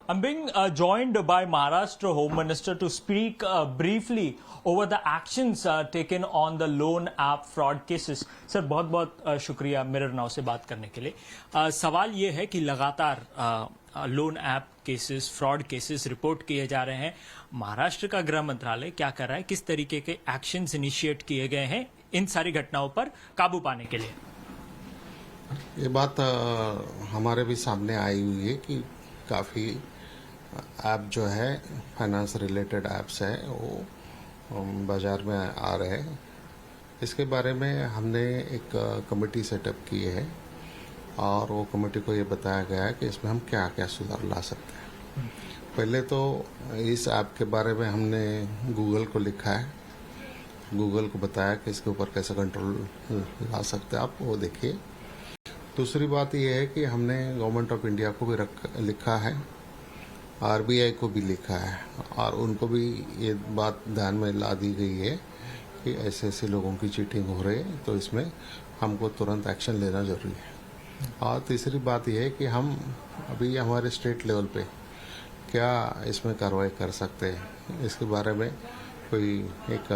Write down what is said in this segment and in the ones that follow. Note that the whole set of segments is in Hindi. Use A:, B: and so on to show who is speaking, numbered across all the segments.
A: I'm being joined by Maharashtra Home Minister to speak briefly over the actions taken on the loan app fraud cases. Sir बहुत बहुत शुक्रिया मिरर नाउ से बात करने के लिए। सवाल ये है कि लगातार loan app cases, fraud cases report किए जा रहे हैं। महाराष्ट्र का गृह मंत्रालय क्या कर रहा है, किस तरीके के एक्शंस इनिशिएट किए गए हैं इन सारी घटनाओं पर काबू पाने के लिए?
B: ये बात हमारे भी सामने आई हुई है कि काफ़ी ऐप जो है फाइनेंस रिलेटेड ऐप्स हैं वो बाज़ार में आ रहे हैं। इसके बारे में हमने एक कमेटी सेटअप की है और वो कमेटी को ये बताया गया है कि इसमें हम क्या क्या सुधार ला सकते हैं। पहले तो इस ऐप के बारे में हमने गूगल को लिखा है, गूगल को बताया कि इसके ऊपर कैसे कंट्रोल ला सकते हैं, आप वो देखिए। दूसरी बात यह है कि हमने गवर्नमेंट ऑफ इंडिया को भी लिखा है, आरबीआई को भी लिखा है और उनको भी ये बात ध्यान में ला दी गई है कि ऐसे ऐसे लोगों की चीटिंग हो रही है, तो इसमें हमको तुरंत एक्शन लेना जरूरी है। और तीसरी बात यह है कि हम अभी हमारे स्टेट लेवल पे क्या इसमें कार्रवाई कर सकते हैं, इसके बारे में कोई एक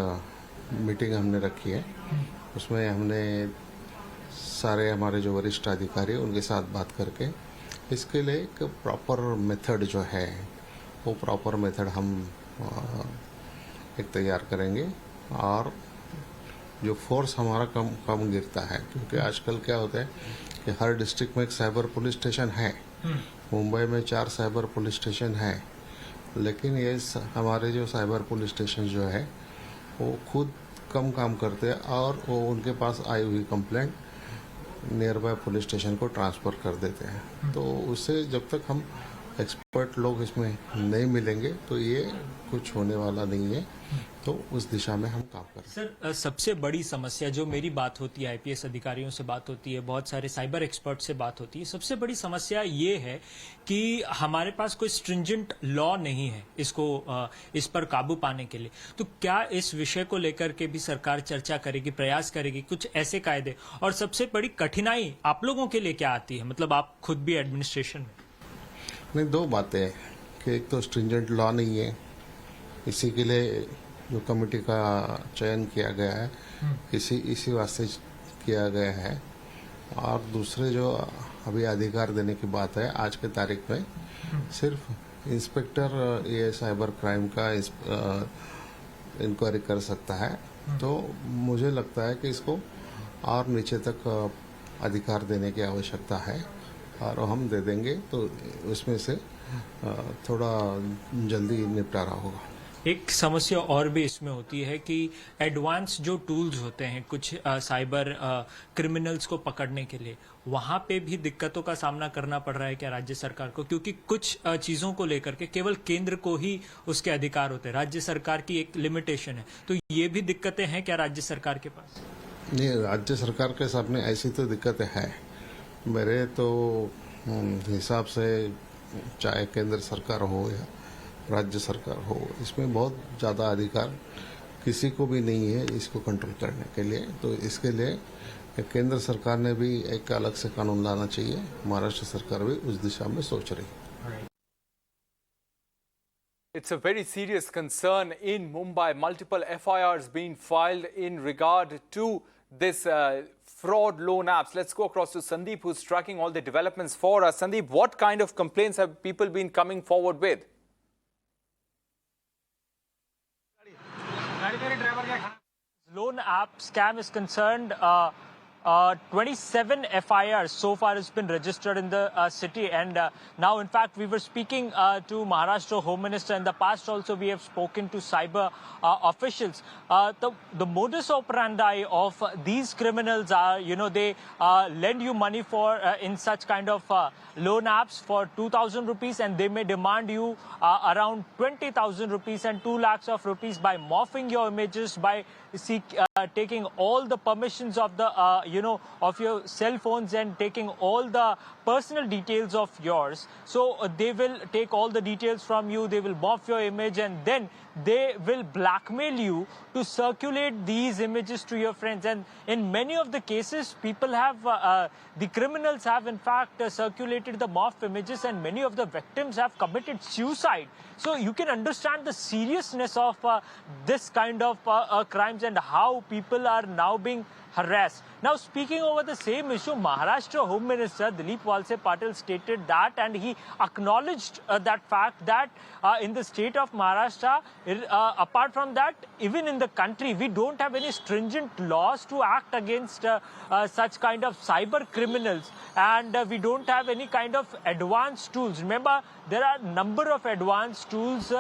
B: मीटिंग हमने रखी है। उसमें हमने सारे हमारे जो वरिष्ठ अधिकारी उनके साथ बात करके इसके लिए एक प्रॉपर मेथड जो है वो प्रॉपर मेथड हम एक तैयार करेंगे और जो फोर्स हमारा कम गिरता है, क्योंकि आजकल क्या होता है कि हर डिस्ट्रिक्ट में एक साइबर पुलिस स्टेशन है। मुंबई में 4 साइबर पुलिस स्टेशन है, लेकिन ये हमारे जो साइबर पुलिस स्टेशन जो है वो खुद कम काम करते हैं और वो उनके पास आई हुई complaint near by police station को ट्रांसफ़र कर देते हैं। तो उससे जब तक हम एक्सपर्ट लोग इसमें नहीं मिलेंगे तो ये कुछ होने वाला नहीं है, तो उस दिशा में हम काम करें।
A: सर, सबसे बड़ी समस्या जो मेरी बात होती है, आईपीएस अधिकारियों से बात होती है, बहुत सारे साइबर एक्सपर्ट से बात होती है, सबसे बड़ी समस्या ये है कि हमारे पास कोई स्ट्रिंजेंट लॉ नहीं है इस पर काबू पाने के लिए। तो क्या इस विषय को लेकर के भी सरकार चर्चा करेगी, प्रयास करेगी कुछ ऐसे कायदे? और सबसे बड़ी कठिनाई आप लोगों के लिए क्या आती है, मतलब आप खुद भी एडमिनिस्ट्रेशन में?
B: नहीं, दो बातें हैं कि एक तो स्ट्रिंजेंट लॉ नहीं है, इसी के लिए जो कमेटी का चयन किया गया है इसी वास्ते किया गया है। और दूसरे जो अभी अधिकार देने की बात है, आज के तारीख में सिर्फ इंस्पेक्टर ये साइबर क्राइम का इंक्वायरी कर सकता है। तो मुझे लगता है कि इसको और नीचे तक अधिकार देने की आवश्यकता है और हम दे देंगे, तो उसमें से थोड़ा जल्दी निपटारा होगा।
A: एक समस्या और भी इसमें होती है कि एडवांस जो टूल्स होते हैं कुछ साइबर क्रिमिनल्स को पकड़ने के लिए, वहां पे भी दिक्कतों का सामना करना पड़ रहा है क्या राज्य सरकार को? क्योंकि कुछ चीजों को लेकर के केवल केंद्र को ही उसके अधिकार होते हैं, राज्य सरकार की एक लिमिटेशन है। तो ये भी दिक्कतें हैं क्या राज्य सरकार के पास?
B: नहीं, राज्य सरकार के सामने ऐसी तो दिक्कतें हैं। मेरे तो हिसाब से चाहे केंद्र सरकार हो या राज्य सरकार हो, इसमें बहुत ज़्यादा अधिकार किसी को भी नहीं है इसको कंट्रोल करने के लिए। तो इसके लिए केंद्र सरकार ने भी एक अलग से कानून लाना चाहिए। महाराष्ट्र सरकार भी उस दिशा में सोच रही है।
C: It's a very serious concern in Mumbai. Multiple FIRs being filed in regard to this fraud loan apps. Let's go across to Sandeep, who's tracking all the developments for us. Sandeep, what kind of complaints have people been coming forward with?
A: Loan app scam is concerned, 27 FIRs so far has been registered in the city, and now in fact we were speaking to Maharashtra Home Minister. In the past also we have spoken to cyber officials. The modus operandi of these criminals are, they lend you money for in such kind of loan apps for 2,000 rupees, and they may demand you around 20,000 rupees and 2 lakhs of rupees by morphing your images, by taking all the permissions of the of your cell phones and taking all the personal details of yours. So they will take all the details from you, they will morph your image, and then they will blackmail you to circulate these images to your friends. And in many of the cases, people have, the criminals have in fact circulated the morph images, and many of the victims have committed suicide. So you can understand the seriousness of this kind of crimes and how people are now being harassed. Now, speaking over the same issue, Maharashtra Home Minister Dilip Walse Patil stated that, and he acknowledged that fact that in the state of Maharashtra, apart from that, even in the country, we don't have any stringent laws to act against such kind of cyber criminals, and we don't have any kind of advanced tools. Remember, there are a number of advanced tools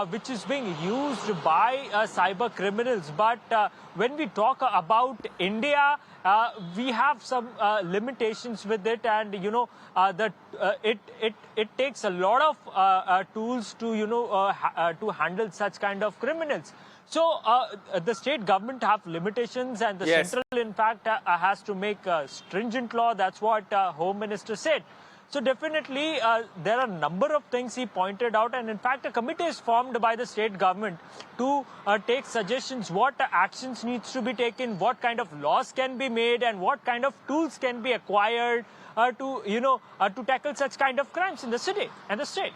A: which is being used by cyber criminals, but when we talk about India, we have some limitations with it, and it takes a lot of tools to to handle such kind of criminals. So the state government have limitations, and the central, in fact, has to make a stringent law. That's what Home Minister said. So definitely, there are a number of things he pointed out, and in fact, a committee is formed by the state government to take suggestions what actions needs to be taken, what kind of laws can be made, and what kind of tools can be acquired to tackle such kind of crimes in the city and the state.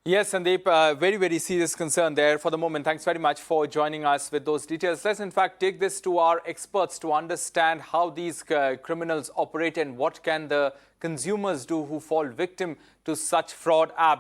C: Yes, Sandeep, very, very serious concern there for the moment. Thanks very much for joining us with those details. Let's, in fact, take this to our experts to understand how these criminals operate and what can the consumers do who fall victim to such fraud apps.